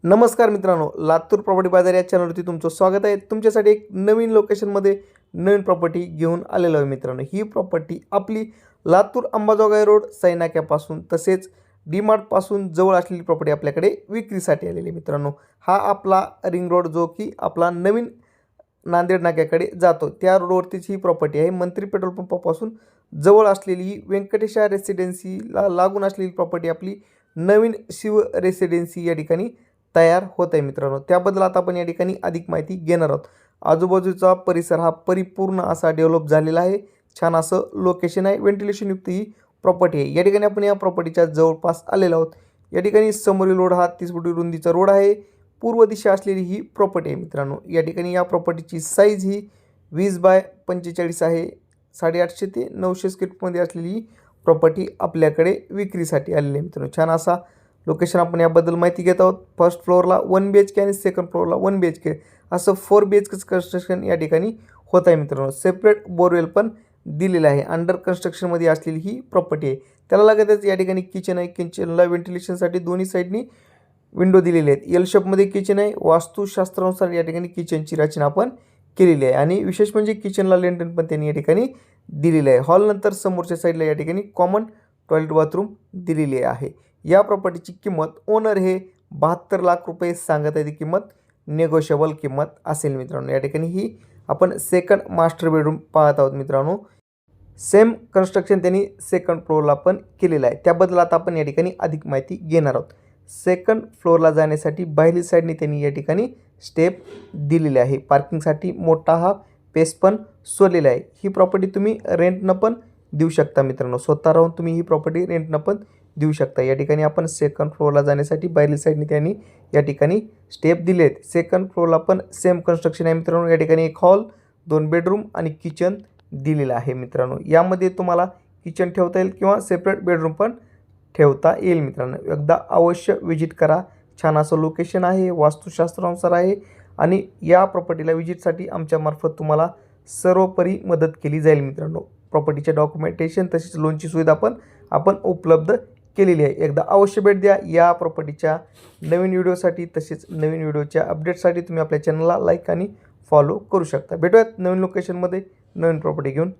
नमस्कार मित्रांनो, लातूर प्रॉपर्टी बाजार या चॅनलवरती तुमचं स्वागत आहे. तुमच्यासाठी एक नवीन लोकेशनमध्ये नवीन प्रॉपर्टी घेऊन आलेलो आहे मित्रांनो. ही प्रॉपर्टी आपली लातूर अंबाजोगाई रोड सैनाक्यापासून तसेच डीमार्टपासून जवळ असलेली प्रॉपर्टी आपल्याकडे विक्रीसाठी आलेली मित्रांनो. हा आपला रिंग रोड जो की आपला नवीन नांदेड नाक्याकडे जातो त्या रोडवरतीच ही प्रॉपर्टी आहे. मंत्री पेट्रोल पंपापासून जवळ असलेली ही व्यंकटेशा रेसिडेन्सीला लागून असलेली प्रॉपर्टी आपली नवीन शिव रेसिडेन्सी या ठिकाणी तयार होत आहे मित्रांनो. त्याबद्दल आता आपण या ठिकाणी अधिक माहिती घेणार आहोत. आजूबाजूचा परिसर हा परिपूर्ण असा डेव्हलप झालेला आहे. छान असं लोकेशन आहे, व्हेंटिलेशनयुक्त ही प्रॉपर्टी आहे. या ठिकाणी आपण या प्रॉपर्टीच्या जवळपास आलेलो आहोत. या ठिकाणी समोरील रोड हा 30 फुटी रुंदीचा रोड आहे. पूर्व दिशा असलेली ही प्रॉपर्टी आहे मित्रांनो. या ठिकाणी या प्रॉपर्टीची साईज ही 20x45 आहे. 850 ते 900 स्क्वेअर फीटमध्ये असलेली ही प्रॉपर्टी आपल्याकडे विक्रीसाठी आलेली आहे मित्रांनो. छान असा लोकेशन आपण याबद्दल माहिती घेत आहोत. फर्स्ट फ्लोअरला 1 BHK आणि सेकंड फ्लोअरला 1 BHK असं 4 BHK कन्स्ट्रक्शन या ठिकाणी होत आहे मित्रांनो. सेपरेट बोरवेल पण दिलेलं आहे. अंडर कन्स्ट्रक्शनमध्ये असलेली ही प्रॉपर्टी आहे. त्याला लागतच या ठिकाणी किचन आहे. किचनला व्हेंटिलेशनसाठी दोन्ही साईडनी विंडो दिलेले आहेत. एल शेपमध्ये किचन आहे. वास्तुशास्त्रानुसार या ठिकाणी किचनची रचना आपण केलेली आहे आणि विशेष म्हणजे किचनला लेंटन पण त्यांनी या ठिकाणी दिलेलं आहे. हॉलनंतर समोरच्या साईडला या ठिकाणी कॉमन टॉयलेट बाथरूम दिलेली आहे. या प्रॉपर्टीची किंमत ओनर हे 72 लाख रुपये सांगत आहे. ती किंमत नेगोशिएबल किंमत असेल मित्रांनो. या ठिकाणी ही आपण सेकंड मास्टर बेडरूम पाहत आहोत मित्रांनो. सेम कन्स्ट्रक्शन त्यांनी सेकंड फ्लोअरला पण केलेलं आहे. त्याबद्दल आता आपण या ठिकाणी अधिक माहिती घेणार आहोत. सेकंड फ्लोअरला जाण्यासाठी बाहेरील साईडने त्यांनी या ठिकाणी स्टेप दिलेले आहे. पार्किंगसाठी मोठा हा पेस पण सोडलेला आहे. ही प्रॉपर्टी तुम्ही रेंटनं पण देऊ शकता मित्रांनो. स्वतः राहून तुम्ही ही प्रॉपर्टी रेंटनं पण देऊ शकता. या ठिकाणी आपण सेकंड फ्लोअरला जाण्यासाठी बाहेरील साईडने त्यांनी या ठिकाणी स्टेप दिले आहेत. सेकंड फ्लोअरला पण सेम कन्स्ट्रक्शन आहे मित्रांनो. या ठिकाणी एक हॉल, 2 बेडरूम आणि किचन दिलेलं आहे मित्रांनो. यामध्ये तुम्हाला किचन ठेवता येईल किंवा सेपरेट बेडरूम पण ठेवता येईल मित्रांनो. एकदा अवश्य विजिट करा. छान असं लोकेशन आहे, वास्तुशास्त्रानुसार आहे आणि या प्रॉपर्टीला विजिटसाठी आमच्यामार्फत तुम्हाला सर्वोपरी मदत केली जाईल मित्रांनो. प्रॉपर्टीचे डॉक्युमेंटेशन तसेच लोनची सुविधा पण आपण उपलब्ध केलेली आहे. एकदा अवश्य भेट द्या. या प्रॉपर्टीच्या नवीन व्हिडिओसाठी तसेच नवीन व्हिडिओच्या अपडेटसाठी तुम्ही आपल्या चॅनलला लाईक आणि फॉलो करू शकता. भेटूयात नवीन लोकेशनमध्ये नवीन प्रॉपर्टी घेऊन.